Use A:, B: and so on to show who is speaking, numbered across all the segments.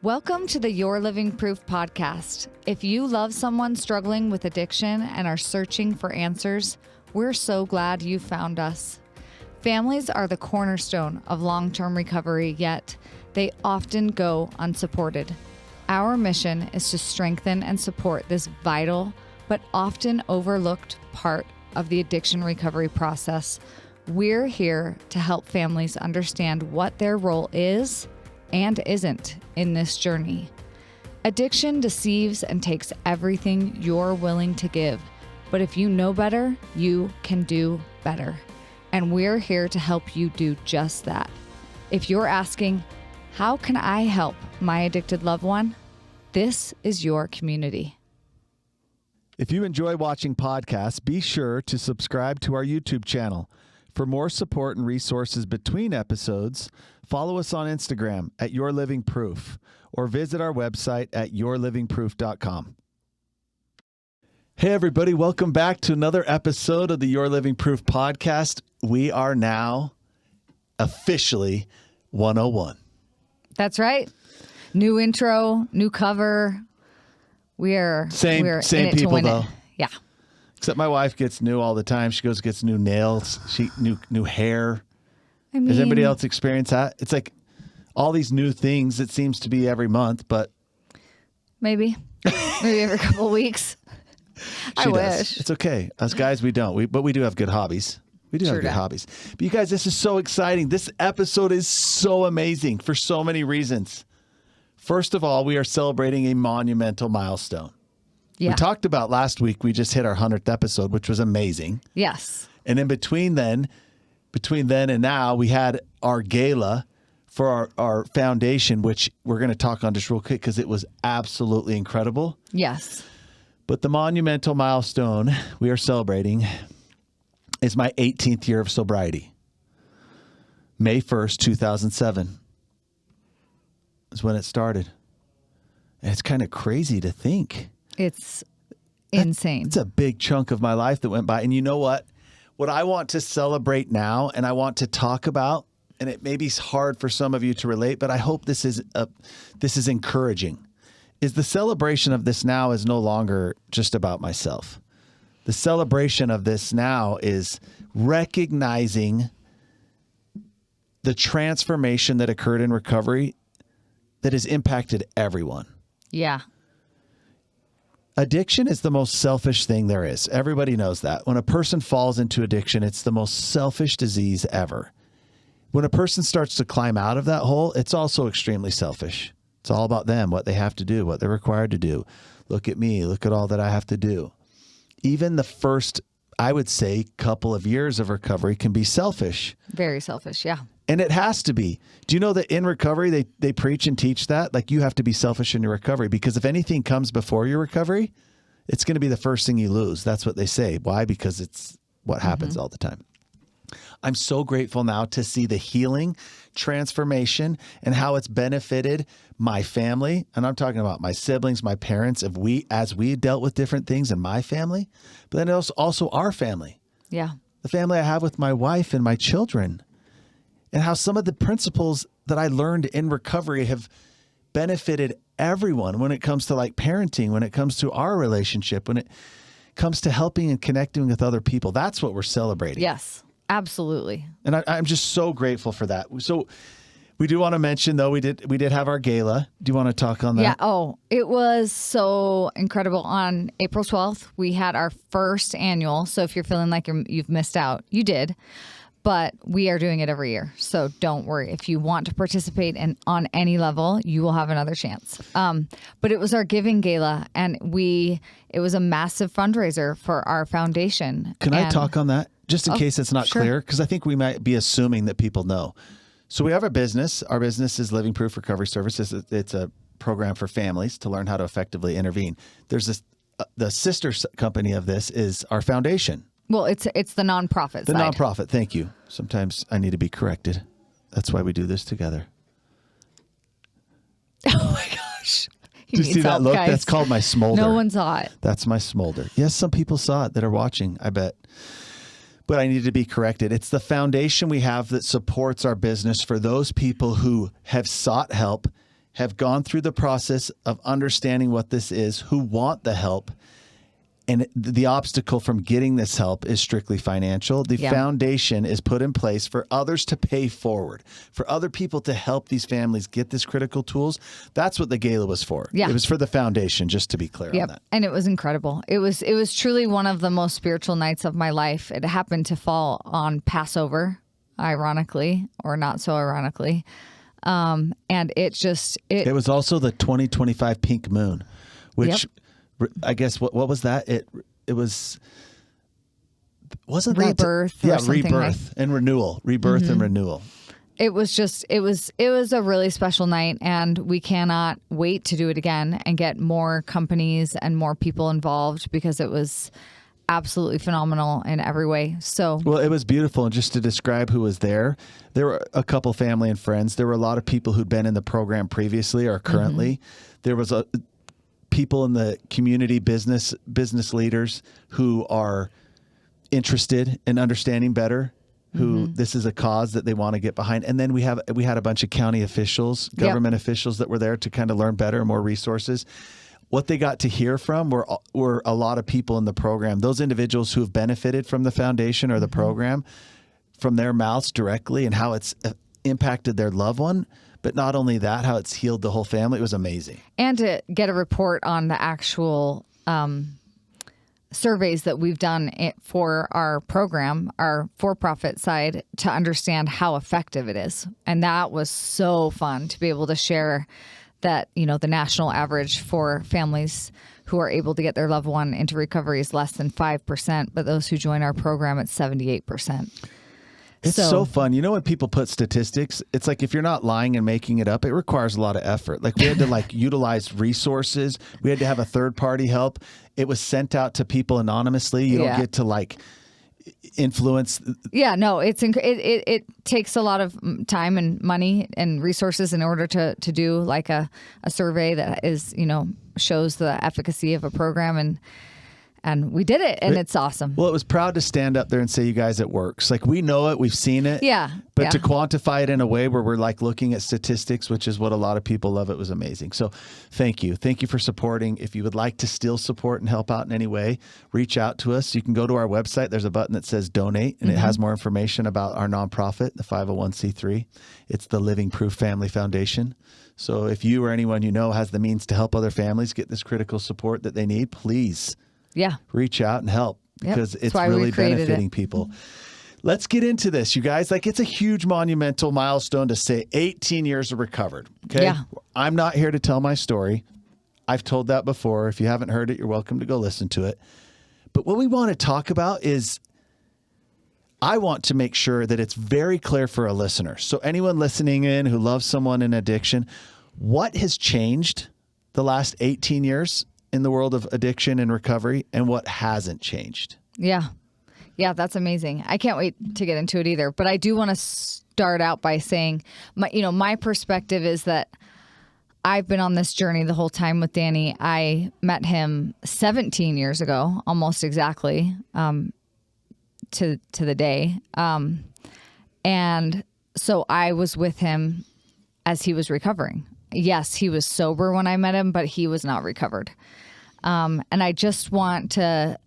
A: Welcome to the Your Living Proof podcast. If you love someone struggling with addiction and are searching for answers, we're so glad you found us. Families are the cornerstone of long-term recovery, yet they often go unsupported. Our mission is to strengthen and support this vital but often overlooked part of the addiction recovery process. We're here to help families understand what their role is and isn't in this journey. Addiction deceives and takes everything you're willing to give. But if you know better, you can do better. And we're here to help you do just that. If you're asking, how can I help my addicted loved one? This is your community.
B: If you enjoy watching podcasts, be sure to subscribe to our YouTube channel. For more support and resources between episodes, follow us on Instagram at Your Living Proof or visit our website at yourlivingproof.com. Hey, everybody. Welcome back to another episode of the Your Living Proof podcast. We are now officially 101.
A: That's right. New intro, new cover. We're
B: same
A: in it
B: people,
A: to win
B: though.
A: It. Yeah.
B: Except my wife gets new all the time. She gets new nails, new hair.
A: I mean,
B: Does anybody else experience that? It's like all these new things. It seems to be every month, but maybe
A: every couple of weeks. I wish.
B: It's okay. Us guys, we don't. But we do have good hobbies. We do have good hobbies. But you guys, this is so exciting. This episode is so amazing for so many reasons. First of all, we are celebrating a monumental milestone. Yeah. We talked about last week, we just hit our 100th episode, which was amazing.
A: Yes.
B: And then between then and now, we had our gala for our foundation, which we're going to talk on just real quick because it was absolutely incredible.
A: Yes.
B: But the monumental milestone we are celebrating is my 18th year of sobriety. May 1st, 2007 is when it started. And it's kind of crazy to think.
A: It's insane.
B: It's a big chunk of my life that went by. And you know what? What I want to celebrate now and I want to talk about, and it may be hard for some of you to relate, but I hope this is encouraging, is the celebration of this now is no longer just about myself. The celebration of this now is recognizing the transformation that occurred in recovery that has impacted everyone.
A: Yeah.
B: Addiction is the most selfish thing there is. Everybody knows that. When a person falls into addiction, it's the most selfish disease ever. When a person starts to climb out of that hole, it's also extremely selfish. It's all about them, what they have to do, what they're required to do. Look at me. Look at all that I have to do. Even the first, I would say, couple of years of recovery can be selfish.
A: Very selfish, yeah.
B: And it has to be. Do you know that in recovery, they preach and teach that? Like you have to be selfish in your recovery because if anything comes before your recovery, it's going to be the first thing you lose. That's what they say. Why? Because it's what happens all the time. I'm so grateful now to see the healing, transformation, and how it's benefited my family. And I'm talking about my siblings, my parents, as we dealt with different things in my family, but then also our family.
A: Yeah.
B: The family I have with my wife and my children. And how some of the principles that I learned in recovery have benefited everyone when it comes to like parenting, when it comes to our relationship, when it comes to helping and connecting with other people. That's what we're celebrating.
A: Yes, absolutely.
B: And I'm just so grateful for that. So we do want to mention, though, we did have our gala. Do you want to talk on that?
A: Yeah. Oh, it was so incredible. On April 12th, we had our first annual. So if you're feeling like you've missed out, you did. But we are doing it every year. So don't worry. If you want to participate on any level, you will have another chance. But it was our giving gala, and it was a massive fundraiser for our foundation.
B: Can I talk on that? Just in case it's not clear, because I think we might be assuming that people know. So we have a business. Our business is Living Proof Recovery Services. It's a program for families to learn how to effectively intervene. There's the sister company of this is our foundation.
A: Well, it's the nonprofit side.
B: The nonprofit. Thank you. Sometimes I need to be corrected. That's why we do this together.
A: Oh my gosh.
B: Do you see that look?
A: Guys.
B: That's called my smolder.
A: No one saw it.
B: That's my smolder. Yes, some people saw it that are watching, I bet. But I need to be corrected. It's the foundation we have that supports our business for those people who have sought help, have gone through the process of understanding what this is, who want the help. And the obstacle from getting this help is strictly financial. The foundation is put in place for others to pay forward, for other people to help these families get this critical tools. That's what the gala was for.
A: Yeah.
B: It was for the foundation, just to be clear on that.
A: And it was incredible. It was truly one of the most spiritual nights of my life. It happened to fall on Passover, ironically, or not so ironically. And it
B: was also the 2025 pink moon, which I guess what was that? It wasn't
A: rebirth.
B: That rebirth and renewal. Rebirth and renewal.
A: It was a really special night, and we cannot wait to do it again and get more companies and more people involved, because it was absolutely phenomenal in every way. So,
B: well, it was beautiful. And just to describe who was there were a couple family and friends. There were a lot of people who'd been in the program previously or currently. There was people in the community, business leaders who are interested in understanding better, who this is a cause that they want to get behind. And then we had a bunch of county officials, government officials that were there to kind of learn better and more resources. What they got to hear from were a lot of people in the program, those individuals who have benefited from the foundation or the program, from their mouths directly, and how it's impacted their loved one. But not only that, how it's healed the whole family. It was amazing.
A: And to get a report on the actual surveys that we've done for our program, our for-profit side, to understand how effective it is. And that was so fun to be able to share that, the national average for families who are able to get their loved one into recovery is less than 5%, but those who join our program, it's 78%.
B: It's so fun. When people put statistics, it's like if you're not lying and making it up, it requires a lot of effort. Like we had to utilize resources. We had to have a third party help. It was sent out to people anonymously. You don't get to influence. Yeah, no,
A: it takes a lot of time and money and resources in order to do a survey that is, shows the efficacy of a program, and we did it, and it's awesome.
B: Well, it was proud to stand up there and say, you guys, it works. We know it, we've seen it.
A: Yeah.
B: But to quantify it in a way where we're looking at statistics, which is what a lot of people love, it was amazing. So thank you. Thank you for supporting. If you would like to still support and help out in any way, reach out to us. You can go to our website. There's a button that says donate, and it has more information about our nonprofit, the 501c3. It's the Living Proof Family Foundation. So if you or anyone you know has the means to help other families get this critical support that they need, please reach out and help, because it's really benefiting people. Let's get into this, you guys. It's a huge monumental milestone to say 18 years of recovered. Okay.
A: Yeah.
B: I'm not here to tell my story. I've told that before. If you haven't heard it, you're welcome to go listen to it. But what we want to talk about is, I want to make sure that it's very clear for a listener. So anyone listening in who loves someone in addiction, what has changed the last 18 years in the world of addiction and recovery, and what hasn't changed?
A: Yeah, that's amazing. I can't wait to get into it either. But I do want to start out by saying, my perspective is that I've been on this journey the whole time with Danny. I met him 17 years ago, almost exactly, to the day. And so I was with him as he was recovering. Yes, he was sober when I met him, but he was not recovered. And I just want to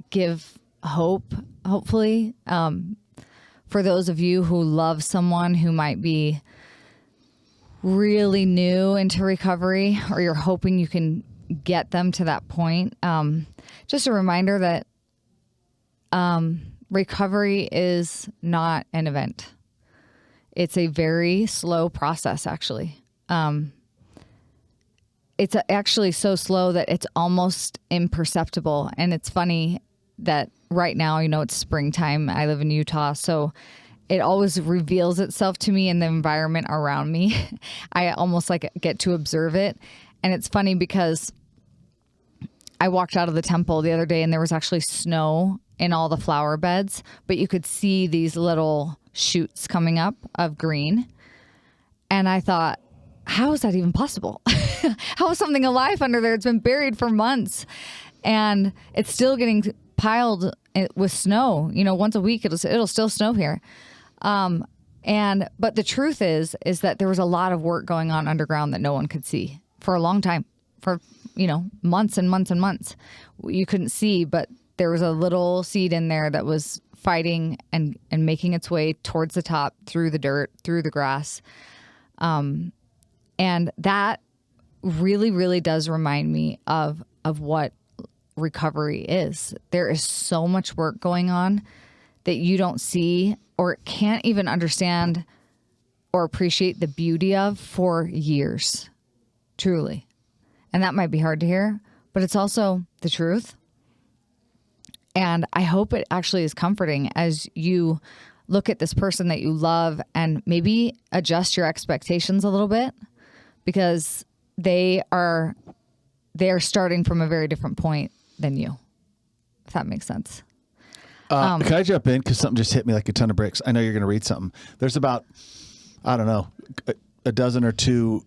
A: give hope, hopefully, for those of you who love someone who might be really new into recovery, or you're hoping you can get them to that point. Just a reminder that recovery is not an event. It's a very slow process, actually. It's actually so slow that it's almost imperceptible. And it's funny that right now, it's springtime. I live in Utah, so it always reveals itself to me in the environment around me. I almost get to observe it. And it's funny because I walked out of the temple the other day and there was actually snow in all the flower beds, but you could see these little shoots coming up of green. And I thought, how is that even possible? How is something alive under there? It's been buried for months and it's still getting piled with snow. Once a week, it'll still snow here. But the truth is that there was a lot of work going on underground that no one could see for a long time, for, months and months and months. You couldn't see, but there was a little seed in there that was fighting and making its way towards the top, through the dirt, through the grass. And that really, really does remind me of what recovery is. There is so much work going on that you don't see or can't even understand or appreciate the beauty of for years, truly. And that might be hard to hear, but it's also the truth. And I hope it actually is comforting as you look at this person that you love and maybe adjust your expectations a little bit, because they are starting from a very different point than you, if that makes sense.
B: Can I jump in? Because something just hit me like a ton of bricks. I know you're going to read something. There's about, I don't know, a dozen or two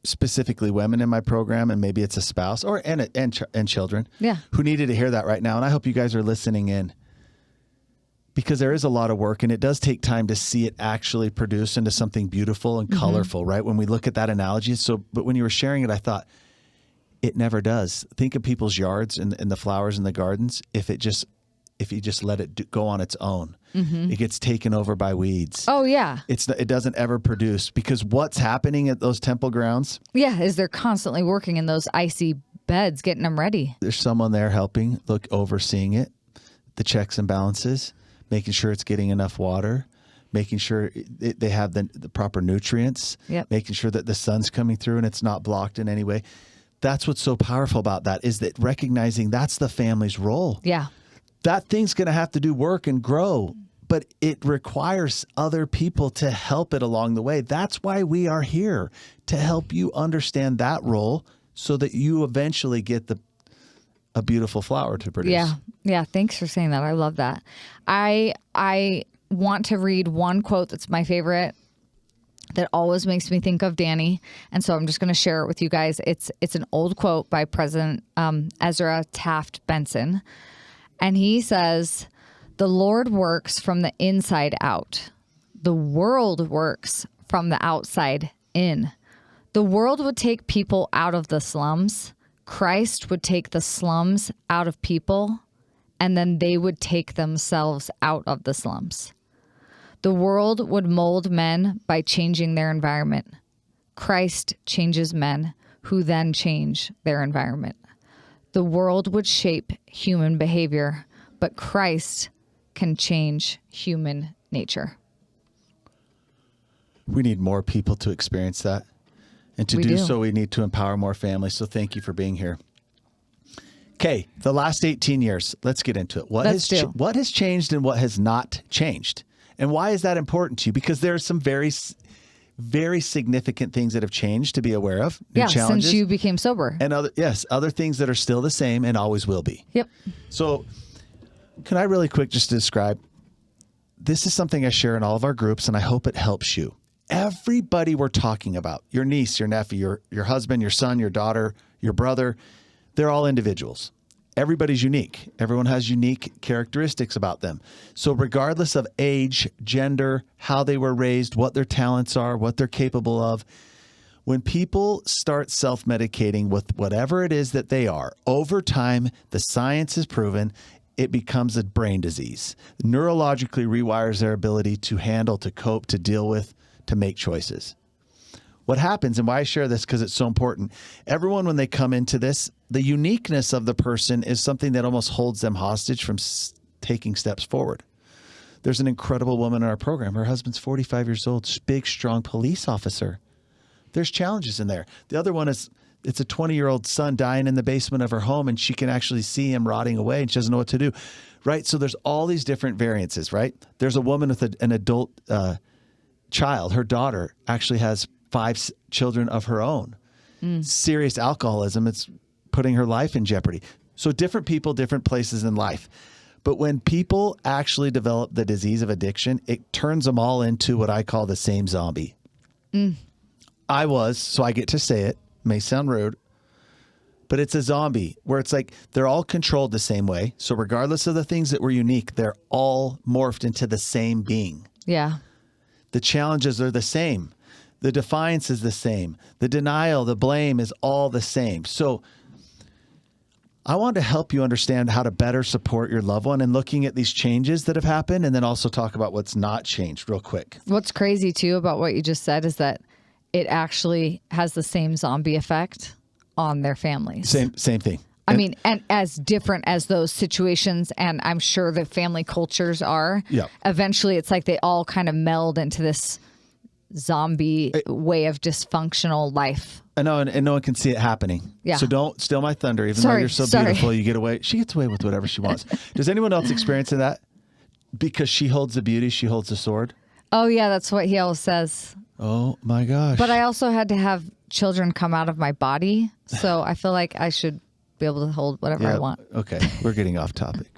B: specifically women in my program, and maybe it's a spouse and children who needed to hear that right now. And I hope you guys are listening in, because there is a lot of work, and it does take time to see it actually produce into something beautiful and colorful, right? When we look at that analogy. But when you were sharing it, I thought it never does. Think of people's yards and the flowers in the gardens. If you just let it go on its own, it gets taken over by weeds.
A: Oh yeah.
B: It doesn't ever produce, because what's happening at those temple grounds?
A: Yeah. Is they're constantly working in those icy beds, getting them ready.
B: There's someone there helping, overseeing it, the checks and balances, making sure it's getting enough water, making sure they have the proper nutrients, making sure that the sun's coming through and it's not blocked in any way. That's what's so powerful about that, is that recognizing that's the family's role.
A: Yeah.
B: That thing's going to have to do work and grow, but it requires other people to help it along the way. That's why we are here, to help you understand that role so that you eventually get a beautiful flower to produce.
A: Yeah. Yeah. Thanks for saying that. I love that. I want to read one quote that's my favorite, that always makes me think of Danny. And so I'm just going to share it with you guys. It's an old quote by President Ezra Taft Benson. And he says, "The Lord works from the inside out. The world works from the outside in. The world would take people out of the slums. Christ would take the slums out of people, and then they would take themselves out of the slums. The world would mold men by changing their environment. Christ changes men, who then change their environment. The world would shape human behavior, but Christ can change human nature."
B: We need more people to experience that. And to do so, we need to empower more families. So thank you for being here. Okay, the last 18 years, let's get into it. What has changed and what has not changed? And why is that important to you? Because there are some very, very significant things that have changed to be aware of. New challenges,
A: since you became sober.
B: And other things that are still the same and always will be.
A: Yep.
B: So can I really quick just describe, this is something I share in all of our groups, and I hope it helps you. Everybody we're talking about, your niece, your nephew, your husband, your son, your daughter, your brother, they're all individuals. Everybody's unique. Everyone has unique characteristics about them. So regardless of age, gender, how they were raised, what their talents are, what they're capable of, when people start self-medicating with whatever it is that they are, over time, the science has proven it becomes a brain disease. Neurologically rewires their ability to handle, to cope, to deal with, to make choices. What happens, and why I share this because it's so important, everyone when they come into this, the uniqueness of the person is something that almost holds them hostage from taking steps forward. There's an incredible woman in our program. Her husband's 45 years old, big, strong police officer. There's challenges in there. The other one is, it's a 20-year-old son dying in the basement of her home, and she can actually see him rotting away, and she doesn't know what to do, right? So there's all these different variances, right? There's a woman with an adult child. Her daughter actually has 5 children of her own. Serious alcoholism. It's putting her life in jeopardy. So different people, different places in life. But when people actually develop the disease of addiction, it turns them all into what I call the same zombie. So I get to say it. May sound rude, but it's a zombie where it's like they're all controlled the same way. So regardless of the things that were unique, they're all morphed into the same being.
A: Yeah.
B: The challenges are the same. The defiance is the same. The denial, the blame is all the same. So I want to help you understand how to better support your loved one and looking at these changes that have happened, and then also talk about what's not changed real quick.
A: What's crazy too about what you just said is that it actually has the same zombie effect on their families.
B: Same thing.
A: I mean, and as different as those situations, and I'm sure the family cultures are, eventually it's like they all kind of meld into this zombie way of dysfunctional life.
B: I know, and no one can see it happening.
A: Yeah.
B: So don't steal my thunder, even though you're so beautiful, you get away. She gets away with whatever she wants. Does anyone else experience that? Because she holds the beauty, she holds the sword?
A: Oh, yeah, that's what he always says.
B: Oh, my gosh.
A: But I also had to have children come out of my body, so I feel like I should be able to hold whatever I want.
B: Okay, we're getting off topic.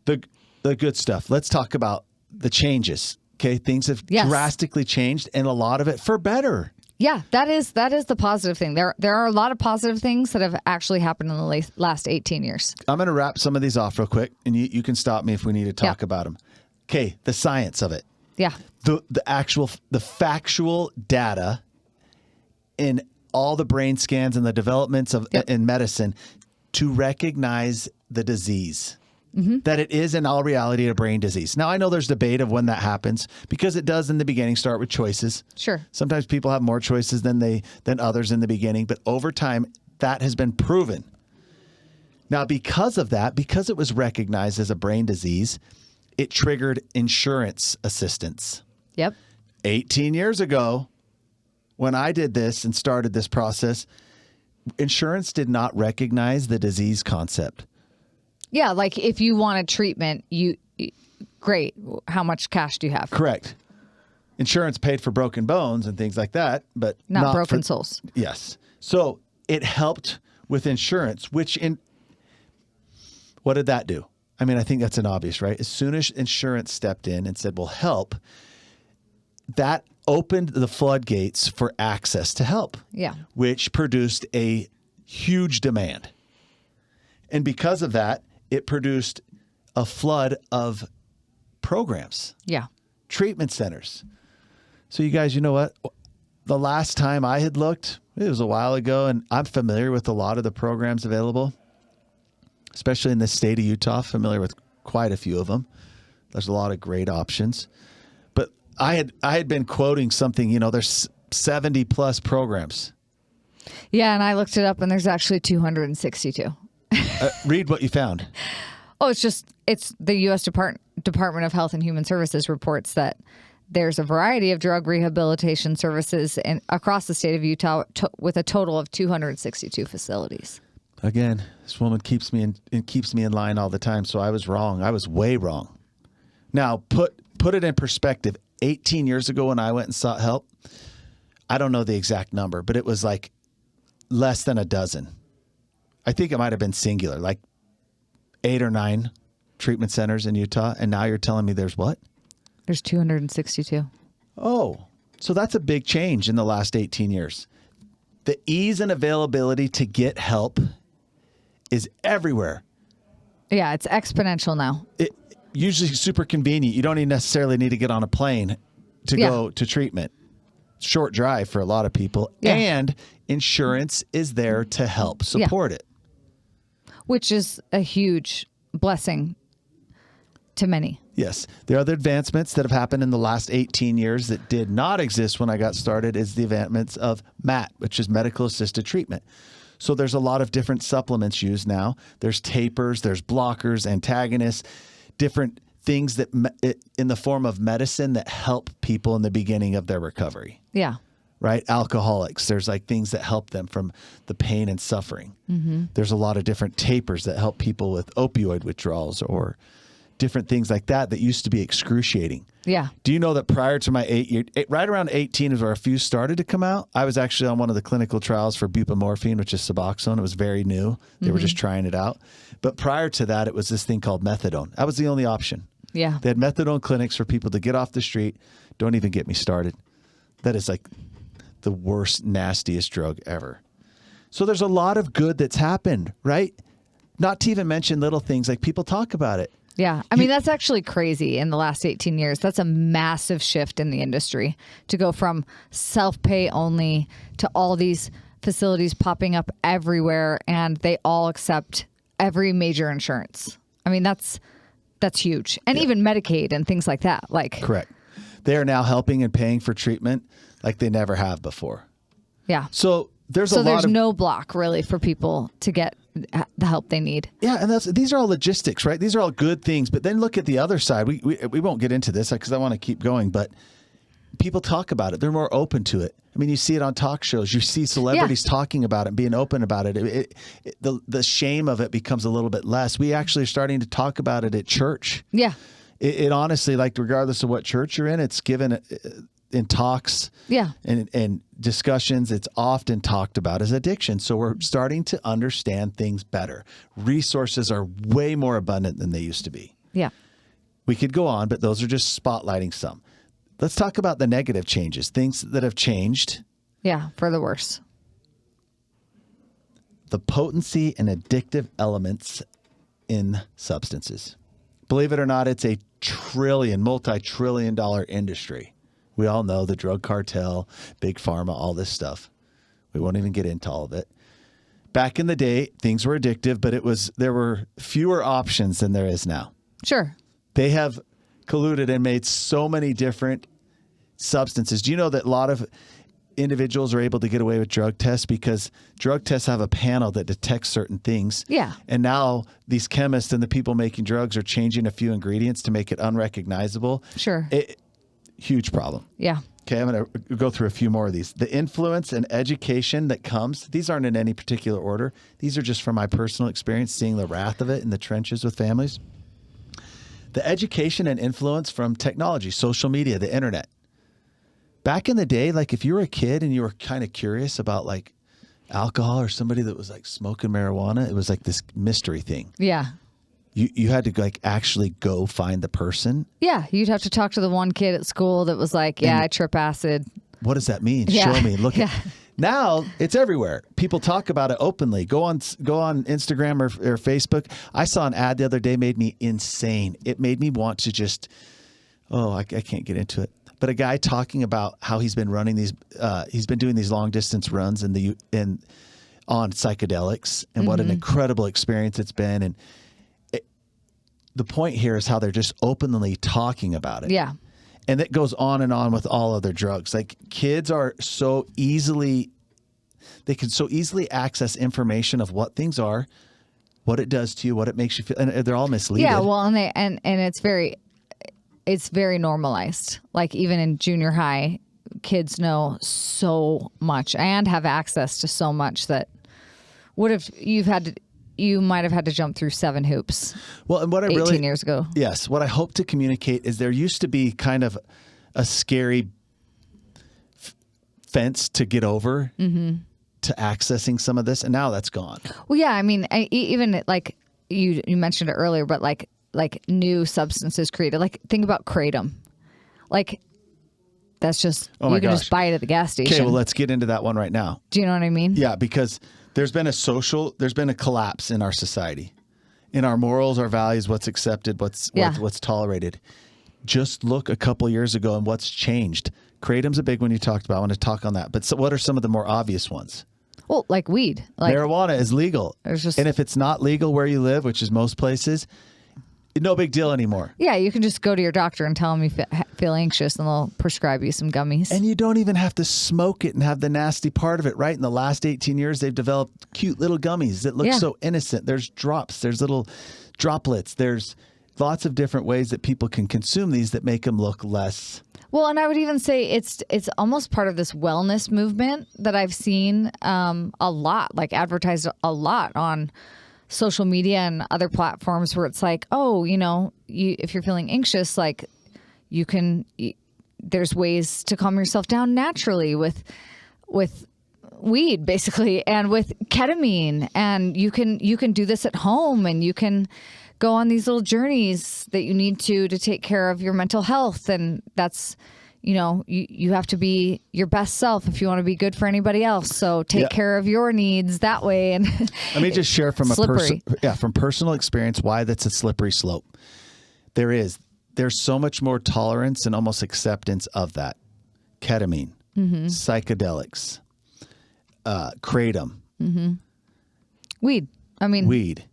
B: The good stuff. Let's talk about the changes. Okay, things have drastically changed, and a lot of it for better.
A: Yeah, that is the positive thing. There are a lot of positive things that have actually happened in the last 18 years.
B: I'm going to wrap some of these off real quick, and you can stop me if we need to talk about them. Okay, the science of it.
A: Yeah.
B: The factual data in all the brain scans and the developments of in medicine to recognize the disease. Mm-hmm. That it is in all reality a brain disease. Now, I know there's debate of when that happens because it does in the beginning start with choices.
A: Sure.
B: Sometimes people have more choices than others in the beginning, but over time, that has been proven. Now, because of that, because it was recognized as a brain disease, it triggered insurance assistance.
A: Yep.
B: 18 years ago, when I did this and started this process, insurance did not recognize the disease concept.
A: Yeah, like if you wanted treatment, great. How much cash do you have?
B: Correct. Insurance paid for broken bones and things like that, but
A: not broken souls.
B: Yes. So it helped with insurance, what did that do? I mean, I think that's an obvious, right? As soon as insurance stepped in and said, well, help, that opened the floodgates for access to help.
A: Yeah.
B: Which produced a huge demand. And because of that, it produced a flood of programs.
A: Yeah.
B: Treatment centers. So you guys, you know what? The last time I had looked, it was a while ago, and I'm familiar with a lot of the programs available, especially in the state of Utah, familiar with quite a few of them. There's a lot of great options. But I had been quoting something, there's 70 plus programs.
A: Yeah, and I looked it up, and there's actually 262.
B: Read what you found.
A: Oh, it's the U.S. Department of Health and Human Services reports that there's a variety of drug rehabilitation services across the state of Utah with a total of 262 facilities.
B: Again, this woman keeps me in line all the time, so I was wrong. I was way wrong. Now, put it in perspective. 18 years ago when I went and sought help, I don't know the exact number, but it was like less than a dozen. I think it might have been singular, like 8 or 9 treatment centers in Utah. And now you're telling me there's what?
A: There's 262.
B: Oh, so that's a big change in the last 18 years. The ease and availability to get help is everywhere.
A: Yeah, it's exponential now.
B: It usually super convenient. You don't even necessarily need to get on a plane to go to treatment. Short drive for a lot of people. Yeah. And insurance is there to help support it.
A: Which is a huge blessing to many.
B: Yes. The other advancements that have happened in the last 18 years that did not exist when I got started is the advancements of MAT, which is medical assisted treatment. So there's a lot of different supplements used now. There's tapers, there's blockers, antagonists, different things that in the form of medicine that help people in the beginning of their recovery.
A: Yeah.
B: Right? Alcoholics. There's like things that help them from the pain and suffering. Mm-hmm. There's a lot of different tapers that help people with opioid withdrawals or different things like that used to be excruciating.
A: Yeah.
B: Do you know that prior to my right around 18 is where a few started to come out? I was actually on one of the clinical trials for buprenorphine, which is Suboxone. It was very new. They were just trying it out. But prior to that, it was this thing called methadone. That was the only option.
A: Yeah.
B: They had methadone clinics for people to get off the street. Don't even get me started. That is like the worst, nastiest drug ever. So there's a lot of good that's happened, right? Not to even mention little things like people talk about it.
A: Yeah. I mean, that's actually crazy in the last 18 years. That's a massive shift in the industry to go from self-pay only to all these facilities popping up everywhere, and they all accept every major insurance. I mean, that's huge. And even Medicaid and things like that. Like,
B: correct. They are now helping and paying for treatment like they never have before.
A: Yeah.
B: So there's
A: no block really for people to get the help they need.
B: Yeah, and these are all logistics, right? These are all good things. But then look at the other side. We won't get into this because I want to keep going, but people talk about it. They're more open to it. I mean, you see it on talk shows. You see celebrities talking about it and being open about it. The shame of it becomes a little bit less. We actually are starting to talk about it at church.
A: Yeah.
B: It honestly, like, regardless of what church you're in, it's given in talks and discussions. It's often talked about as addiction. So we're starting to understand things better. Resources are way more abundant than they used to be.
A: Yeah.
B: We could go on, but those are just spotlighting some. Let's talk about the negative changes, things that have changed.
A: Yeah, for the worse.
B: The potency and addictive elements in substances. Believe it or not, it's a multi-trillion-dollar industry. We all know the drug cartel, big pharma, all this stuff. We won't even get into all of it. Back in the day, things were addictive, but there were fewer options than there is now.
A: Sure.
B: They have colluded and made so many different substances. Do you know that a lot of individuals are able to get away with drug tests because drug tests have a panel that detects certain things?
A: Yeah.
B: And now these chemists and the people making drugs are changing a few ingredients to make it unrecognizable.
A: Sure.
B: Huge problem.
A: Yeah.
B: Okay, I'm going to go through a few more of these. The influence and education that comes, these aren't in any particular order. These are just from my personal experience, seeing the wrath of it in the trenches with families. The education and influence from technology, social media, the internet. Back in the day, like, if you were a kid and you were kind of curious about, like, alcohol or somebody that was, like, smoking marijuana, it was like this mystery thing.
A: Yeah.
B: You had to, like, actually go find the person.
A: Yeah, you'd have to talk to the one kid at school that was like, I trip acid.
B: What does that mean?
A: Yeah.
B: Show me. Look at. Now it's everywhere. People talk about it openly. Go on Instagram or Facebook. I saw an ad the other day, made me insane. It made me want to just, I can't get into it. But a guy talking about how he's been running these, he's been doing these long distance runs on psychedelics, and what an incredible experience it's been. And the point here is how they're just openly talking about it.
A: Yeah.
B: And it goes on and on with all other drugs. Like, kids are they can so easily access information of what things are, what it does to you, what it makes you feel, and they're all misleading.
A: Yeah, well, and it's very normalized. Like, even in junior high, kids know so much and have access to so much that you might have had to jump through 7 hoops.
B: Well, and what
A: 18 years ago.
B: Yes, what I hope to communicate is there used to be kind of a scary fence to get over to accessing some of this, and now that's gone.
A: Well, yeah, I mean, even like you mentioned it earlier, but like new substances created. Like, think about Kratom. Like, that's just you can just buy it at the gas station.
B: Okay, well, let's get into that one right now.
A: Do you know what I mean?
B: Yeah, because there's been a collapse in our society, in our morals, our values, what's accepted, what's tolerated. Just look a couple years ago and what's changed. Kratom's a big one you talked about. I want to talk on that. But what are some of the more obvious ones?
A: Well, like weed. Like,
B: marijuana is legal. And if it's not legal where you live, which is most places, no big deal anymore.
A: Yeah, you can just go to your doctor and tell them you feel anxious, and they'll prescribe you some gummies. And
B: you don't even have to smoke it and have the nasty part of it, right? In the last 18 years, they've developed cute little gummies that look so innocent. There's drops. There's little droplets. There's lots of different ways that people can consume these that make them look less.
A: Well, and I would even say it's almost part of this wellness movement that I've seen a lot, like advertised a lot on social media and other platforms, where it's like, if you're feeling anxious, like, there's ways to calm yourself down naturally with weed, basically, and with ketamine, and you can do this at home, and you can go on these little journeys that you need to take care of your mental health. And that's, you have to be your best self if you want to be good for anybody else. So take care of your needs that way. And
B: let me just share from
A: slippery.
B: from personal experience why that's a slippery slope. There's so much more tolerance and almost acceptance of that. Ketamine, psychedelics, kratom.
A: Weed.
B: Weed.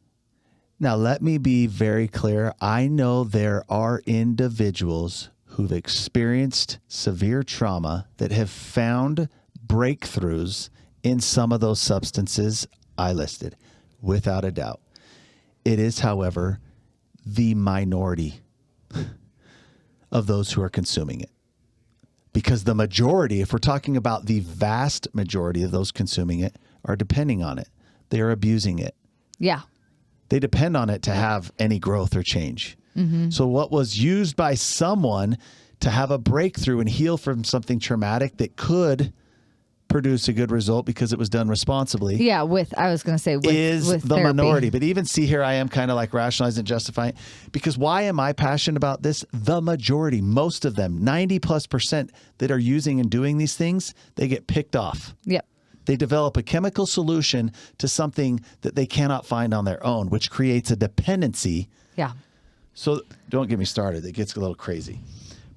B: Now, let me be very clear. I know there are individuals who've experienced severe trauma that have found breakthroughs in some of those substances I listed, without a doubt. It is, however, the minority of those who are consuming it. Because the majority, if we're talking about the vast majority of those consuming it, are depending on it. They are abusing it.
A: Yeah.
B: They depend on it to have any growth or change. So what was used by someone to have a breakthrough and heal from something traumatic that could produce a good result because it was done responsibly.
A: Yeah, with
B: the
A: therapy.
B: Minority. But even see here, I am kind of like rationalizing and justifying, because why am I passionate about this? The majority, most of them, 90+% that are using and doing these things, they get picked off.
A: Yep.
B: They develop a chemical solution to something that they cannot find on their own, which creates a dependency.
A: Yeah.
B: So don't get me started. It gets a little crazy.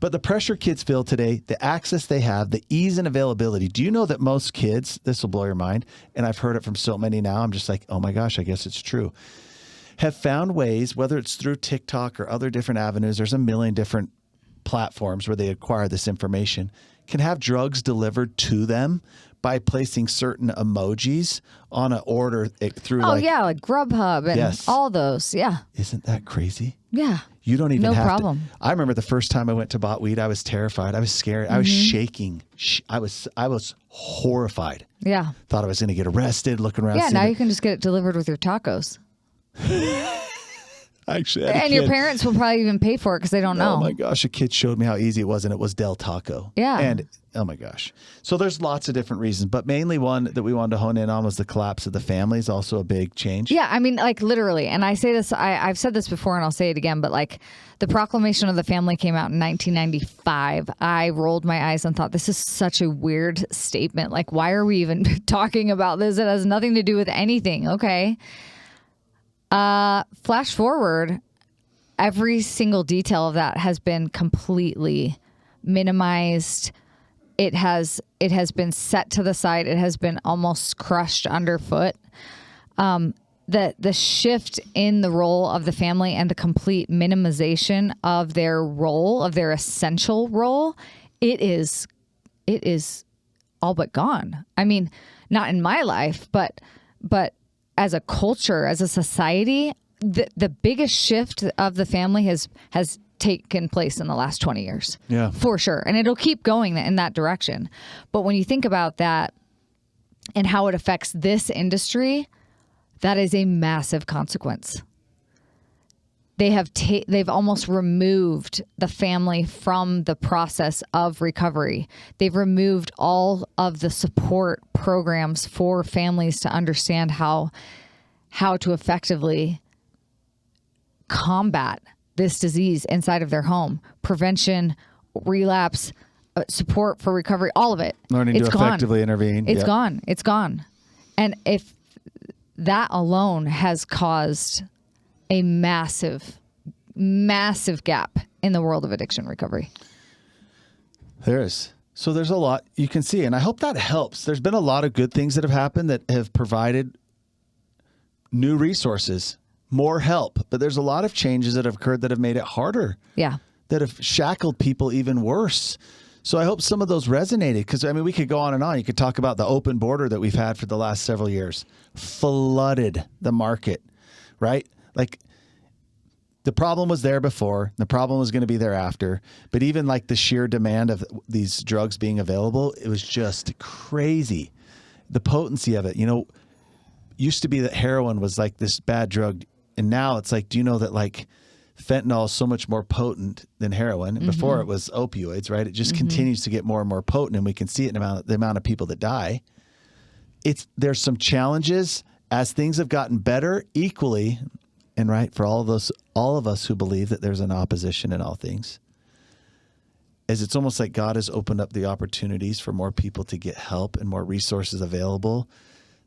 B: But the pressure kids feel today, the access they have, the ease and availability. Do you know that most kids, this will blow your mind, and I've heard it from so many now, I'm just like, oh my gosh, I guess it's true, have found ways, whether it's through TikTok or other different avenues, there's a million different platforms where they acquire this information, can have drugs delivered to them by placing certain emojis on an order through like
A: Grubhub and all those. Yeah.
B: Isn't that crazy?
A: Yeah.
B: You don't even have
A: problem.
B: I remember the first time I went to bought weed, I was terrified. I was scared. I was shaking. I was horrified.
A: Yeah.
B: Thought I was going to get arrested, looking around.
A: Yeah, now you can just get it delivered with your tacos.
B: Actually,
A: and your parents will probably even pay for it because they don't know.
B: Oh my gosh, a kid showed me how easy it was, and it was Del Taco.
A: Yeah.
B: And oh my gosh. So there's lots of different reasons, but mainly one that we wanted to hone in on was the collapse of the family is also a big change.
A: Yeah, I mean, like literally, and I say this, I've said this before and I'll say it again, but like the Proclamation of the Family came out in 1995. I rolled my eyes and thought, this is such a weird statement. Like, why are we even talking about this? It has nothing to do with anything. Okay. Flash forward, every single detail of that has been completely minimized. It has been set to the side. It has been almost crushed underfoot. The shift in the role of the family and the complete minimization of their role, of their essential role, it is all but gone. I mean, not in my life, but as a culture, as a society, the biggest shift of the family has taken place in the last 20 years.
B: Yeah.
A: For sure. And it'll keep going in that direction. But when you think about that and how it affects this industry, that is a massive consequence. They've almost removed the family from the process of recovery. They've removed all of the support programs for families to understand how to effectively combat this disease inside of their home. Prevention, relapse, support for recovery, all of it.
B: Learning to effectively intervene.
A: It's gone. It's gone. And if that alone has caused a massive, massive gap in the world of addiction recovery.
B: There is. So there's a lot you can see, and I hope that helps. There's been a lot of good things that have happened that have provided new resources, more help, but there's a lot of changes that have occurred that have made it harder.
A: Yeah.
B: That have shackled people even worse. So I hope some of those resonated, because I mean, we could go on and on. You could talk about the open border that we've had for the last several years, flooded the market, right? Like the problem was there before, the problem was going to be there after, but even like the sheer demand of these drugs being available, it was just crazy. The potency of it, used to be that heroin was like this bad drug. And now it's like, do you know that like fentanyl is so much more potent than heroin? Mm-hmm. Before it was opioids, right? It just continues to get more and more potent, and we can see it in the amount of people that die. There's some challenges as things have gotten better equally, and right for all of us who believe that there's an opposition in all things. As it's almost like God has opened up the opportunities for more people to get help and more resources available.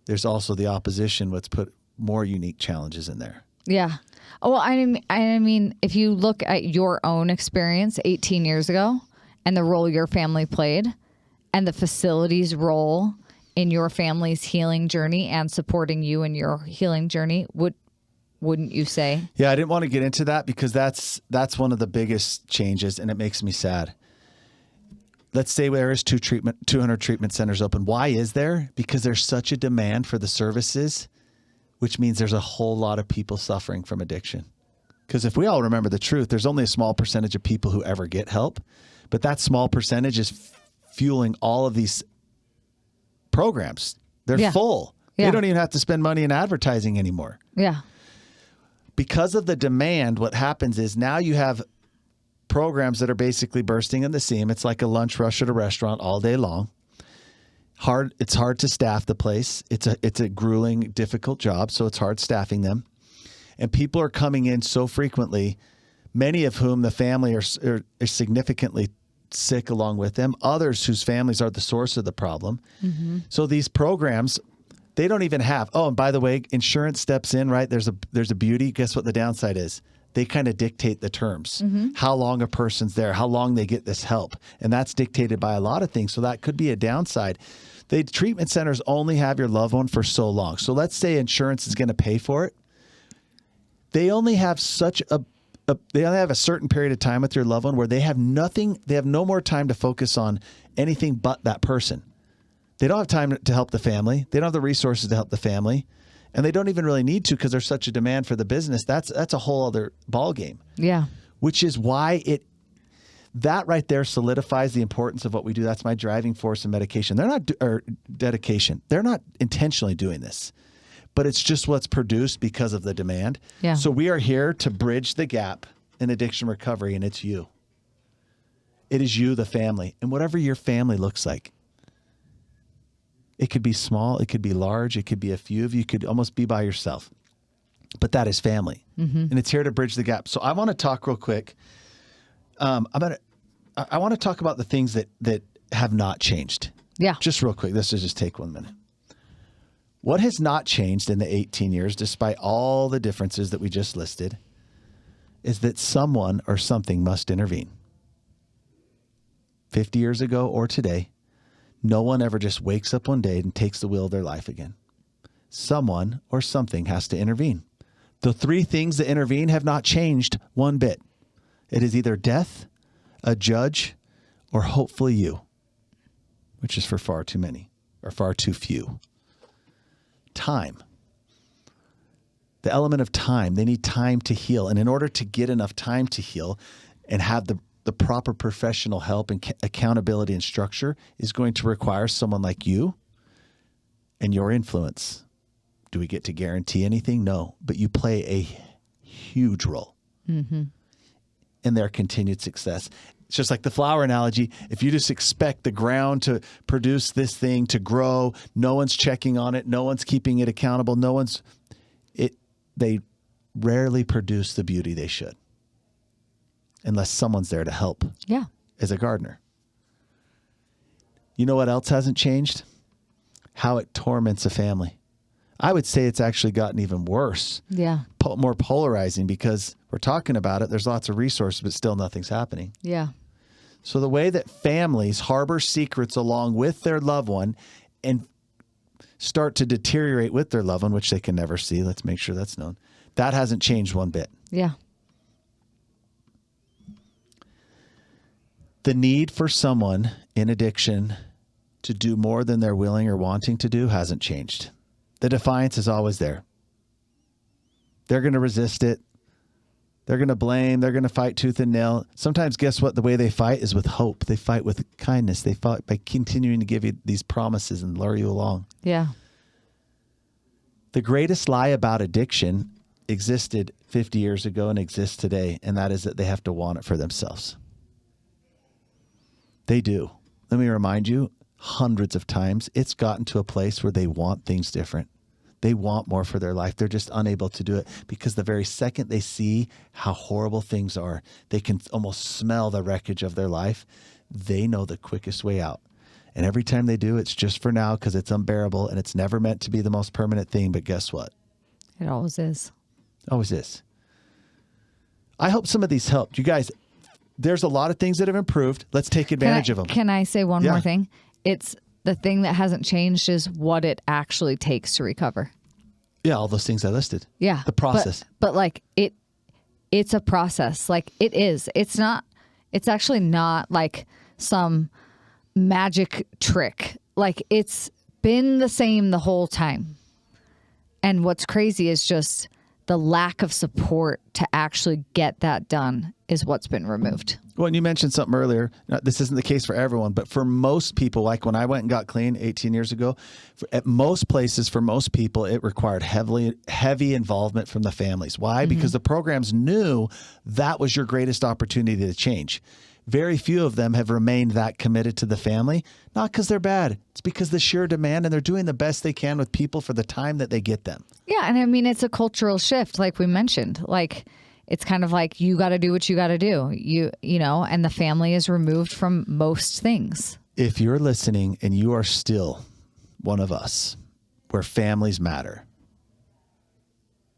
B: There's also the opposition, what's put more unique challenges in there.
A: Yeah. Oh, well, I mean, if you look at your own experience 18 years ago and the role your family played and the facility's role in your family's healing journey and supporting you in your healing journey, wouldn't you say?
B: Yeah, I didn't want to get into that because that's one of the biggest changes, and it makes me sad. Let's say there is 200 treatment centers open. Why is there? Because there's such a demand for the services, which means there's a whole lot of people suffering from addiction. Because if we all remember the truth, there's only a small percentage of people who ever get help, but that small percentage is fueling all of these programs. They're full.
A: Yeah.
B: They don't even have to spend money in advertising anymore.
A: Yeah.
B: Because of the demand, what happens is now you have programs that are basically bursting in the seam. It's like a lunch rush at a restaurant all day long. It's hard to staff the place. It's a grueling, difficult job, so it's hard staffing them. And people are coming in so frequently, many of whom the family are significantly sick along with them, others whose families are the source of the problem. Mm-hmm. So these programs, they don't even have, oh, and by the way, insurance steps in, right? There's a beauty. Guess what the downside is? They kind of dictate the terms, how long a person's there, how long they get this help. And that's dictated by a lot of things. So that could be a downside. The treatment centers only have your loved one for so long. So let's say insurance is going to pay for it. They only have they only have a certain period of time with your loved one where they have nothing. They have no more time to focus on anything but that person. They don't have time to help the family. They don't have the resources to help the family. And they don't even really need to because there's such a demand for the business. That's a whole other ballgame.
A: Yeah.
B: Which is why that right there solidifies the importance of what we do. That's my driving force in medication. Or dedication. They're not intentionally doing this, but it's just what's produced because of the demand.
A: Yeah.
B: So we are here to bridge the gap in addiction recovery, and it's you. It is you, the family, and whatever your family looks like. It could be small, it could be large, it could be a few of you, could almost be by yourself. But that is family. Mm-hmm. And it's here to bridge the gap. So I want to talk real quick. I want to talk about the things that have not changed.
A: Yeah.
B: Just real quick. This will just take 1 minute. What has not changed in the 18 years, despite all the differences that we just listed, is that someone or something must intervene. 50 years ago or today, no one ever just wakes up one day and takes the wheel of their life again. Someone or something has to intervene. The three things that intervene have not changed one bit. It is either death, a judge, or hopefully you, which is for far too many or far too few. Time. The element of time. They need time to heal. And in order to get enough time to heal and have the proper professional help and accountability and structure is going to require someone like you and your influence. Do we get to guarantee anything? No, but you play a huge role in their continued success. It's just like the flower analogy. If you just expect the ground to produce this thing, to grow, no one's checking on it, no one's keeping it accountable, they rarely produce the beauty they should. Unless someone's there to help.
A: Yeah.
B: As a gardener. You know what else hasn't changed? How it torments a family. I would say it's actually gotten even worse.
A: Yeah.
B: More polarizing because we're talking about it. There's lots of resources, but still nothing's happening.
A: Yeah.
B: So the way that families harbor secrets along with their loved one and start to deteriorate with their loved one, which they can never see. Let's make sure that's known. That hasn't changed one bit.
A: Yeah.
B: The need for someone in addiction to do more than they're willing or wanting to do hasn't changed. The defiance is always there. They're going to resist it. They're going to blame. They're going to fight tooth and nail. Sometimes, guess what? The way they fight is with hope. They fight with kindness. They fight by continuing to give you these promises and lure you along.
A: Yeah.
B: The greatest lie about addiction existed 50 years ago and exists today, and that is that they have to want it for themselves. They do. Let me remind you, hundreds of times, it's gotten to a place where they want things different. They want more for their life. They're just unable to do it because the very second they see how horrible things are, they can almost smell the wreckage of their life. They know the quickest way out. And every time they do, it's just for now because it's unbearable and it's never meant to be the most permanent thing. But guess what?
A: It always is.
B: Always is. I hope some of these helped. You guys, there's a lot of things that have improved. Let's take advantage of them.
A: Can I say one more thing? It's the thing that hasn't changed is what it actually takes to recover.
B: Yeah, all those things I listed.
A: Yeah.
B: The process.
A: But like it's a process. Like it is. It's actually not like some magic trick. Like it's been the same the whole time. And what's crazy is just the lack of support to actually get that done is what's been removed.
B: Well, and you mentioned something earlier. Now, this isn't the case for everyone, but for most people, like when I went and got clean 18 years ago, at most places, for most people, it required heavy involvement from the families. Why? Mm-hmm. Because the programs knew that was your greatest opportunity to change. Very few of them have remained that committed to the family, not because they're bad. It's because the sheer demand, and they're doing the best they can with people for the time that they get them.
A: Yeah, and I mean, it's a cultural shift, like we mentioned. Like, it's kind of like you got to do what you got to do, you know, and the family is removed from most things.
B: If you're listening and you are still one of us where families matter,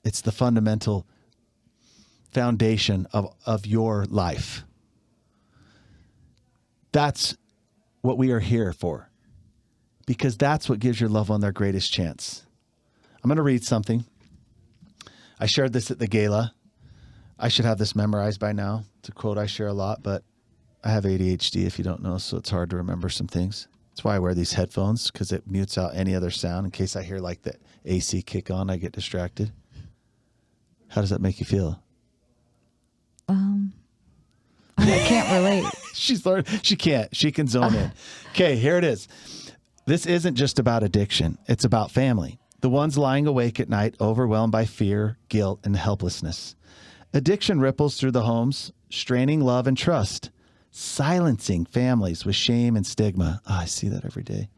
B: it's the fundamental foundation of your life. That's what we are here for, because that's what gives your loved one their greatest chance. I'm going to read something. I shared this at the gala. I should have this memorized by now. It's a quote I share a lot, but I have ADHD, if you don't know, so it's hard to remember some things. That's why I wear these headphones, because it mutes out any other sound in case I hear like the AC kick on, I get distracted. How does that make you feel?
A: I can't relate.
B: She's learned. She can't. She can zone in. Okay, here it is. This isn't just about addiction. It's about family. The ones lying awake at night, overwhelmed by fear, guilt, and helplessness. Addiction ripples through the homes, straining love and trust, silencing families with shame and stigma. I see that every day.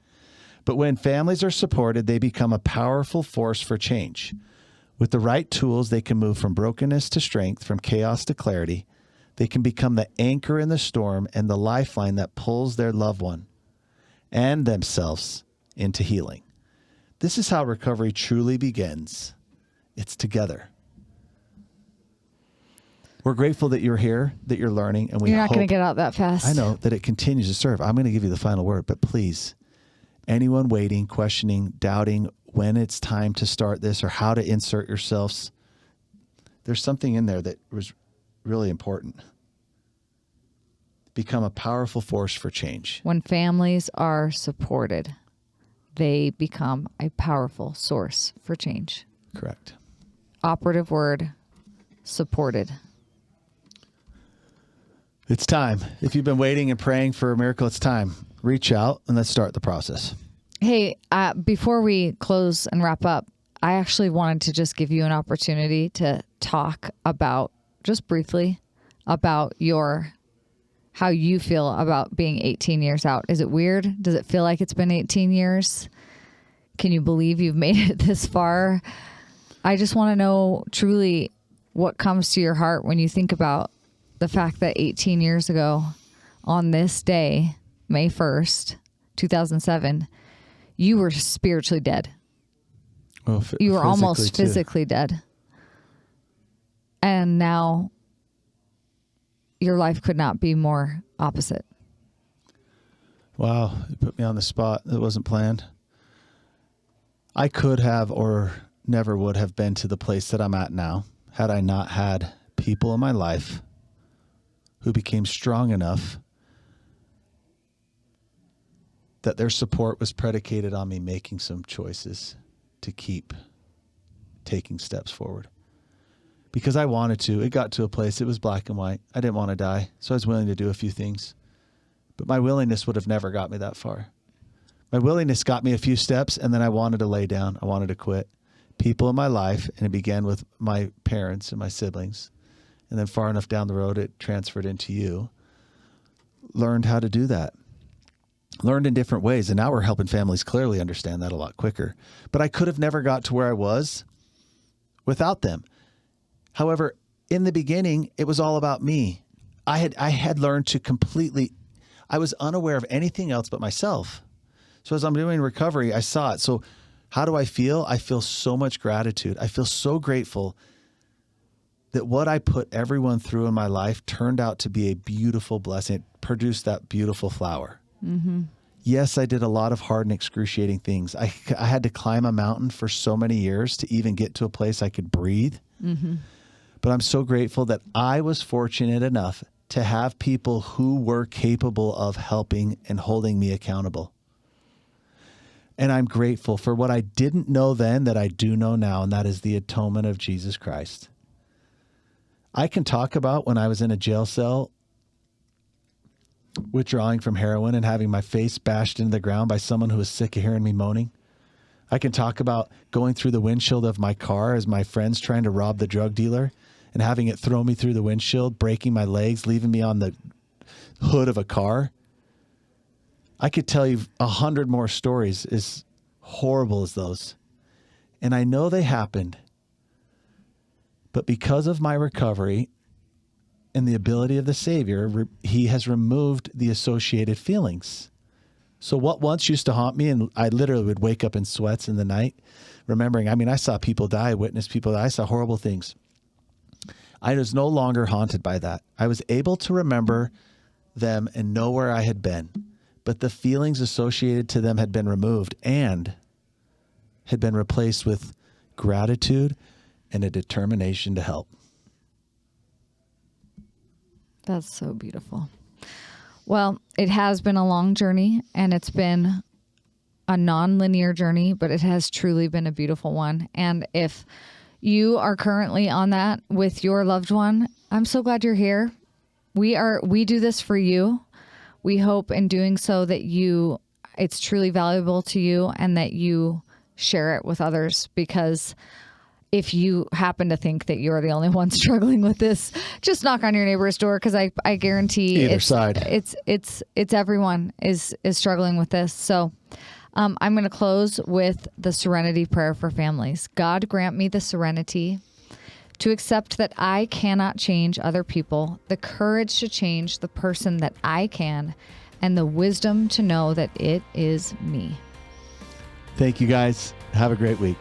B: But when families are supported, they become a powerful force for change. With the right tools, they can move from brokenness to strength, from chaos to clarity. They can become the anchor in the storm and the lifeline that pulls their loved one and themselves into healing. This is how recovery truly begins. It's together. We're grateful that you're here, that you're learning, and
A: you're not going to get out that fast.
B: I know that it continues to serve. I'm going to give you the final word, but please, anyone waiting, questioning, doubting when it's time to start this or how to insert yourselves, there's something in there that was really important. Become a powerful force for change.
A: When families are supported, they become a powerful source for change.
B: Correct.
A: Operative word, supported.
B: It's time. If you've been waiting and praying for a miracle, it's time. Reach out and let's start the process.
A: Hey, before we close and wrap up, I actually wanted to just give you an opportunity to talk about, just briefly, about how you feel about being 18 years out. Is it weird? Does it feel like it's been 18 years? Can you believe you've made it this far? I just want to know truly what comes to your heart when you think about the fact that 18 years ago on this day, May 1st, 2007, you were spiritually dead.
B: Well,
A: you were almost
B: too.
A: Physically dead. And now your life could not be more opposite.
B: Wow. You put me on the spot. It wasn't planned. I could have or never would have been to the place that I'm at now had I not had people in my life who became strong enough that their support was predicated on me making some choices to keep taking steps forward. Because I wanted to. It got to a place, it was black and white. I didn't want to die, so I was willing to do a few things. But my willingness would have never got me that far. My willingness got me a few steps, and then I wanted to lay down. I wanted to quit. People in my life, and it began with my parents and my siblings, and then far enough down the road, it transferred into you, learned how to do that. Learned in different ways, and now we're helping families clearly understand that a lot quicker. But I could have never got to where I was without them. However, in the beginning, it was all about me. I had learned to completely, I was unaware of anything else but myself. So as I'm doing recovery, I saw it. So how do I feel? I feel so much gratitude. I feel so grateful that what I put everyone through in my life turned out to be a beautiful blessing. It produced that beautiful flower. Mm-hmm. Yes, I did a lot of hard and excruciating things. I had to climb a mountain for so many years to even get to a place I could breathe. Mm-hmm. But I'm so grateful that I was fortunate enough to have people who were capable of helping and holding me accountable. And I'm grateful for what I didn't know then that I do know now, and that is the atonement of Jesus Christ. I can talk about when I was in a jail cell withdrawing from heroin and having my face bashed into the ground by someone who was sick of hearing me moaning. I can talk about going through the windshield of my car as my friend's trying to rob the drug dealer and having it throw me through the windshield, breaking my legs, leaving me on the hood of a car. I could tell you 100 more stories as horrible as those. And I know they happened. But because of my recovery and the ability of the Savior, he has removed the associated feelings. So what once used to haunt me, and I literally would wake up in sweats in the night, remembering, I saw people die, witnessed people die, I saw horrible things. I was no longer haunted by that. I was able to remember them and know where I had been, but the feelings associated to them had been removed and had been replaced with gratitude and a determination to help.
A: That's so beautiful. Well, it has been a long journey, and it's been a non-linear journey, but it has truly been a beautiful one. And if you are currently on that with your loved one, I'm so glad you're here. We do this for you. We hope in doing so that it's truly valuable to you and that you share it with others, because if you happen to think that you're the only one struggling with this, just knock on your neighbor's door, because I guarantee it's everyone is struggling with this. So I'm going to close with the serenity prayer for families. God, grant me the serenity to accept that I cannot change other people, the courage to change the person that I can, and the wisdom to know that it is me.
B: Thank you, guys. Have a great week.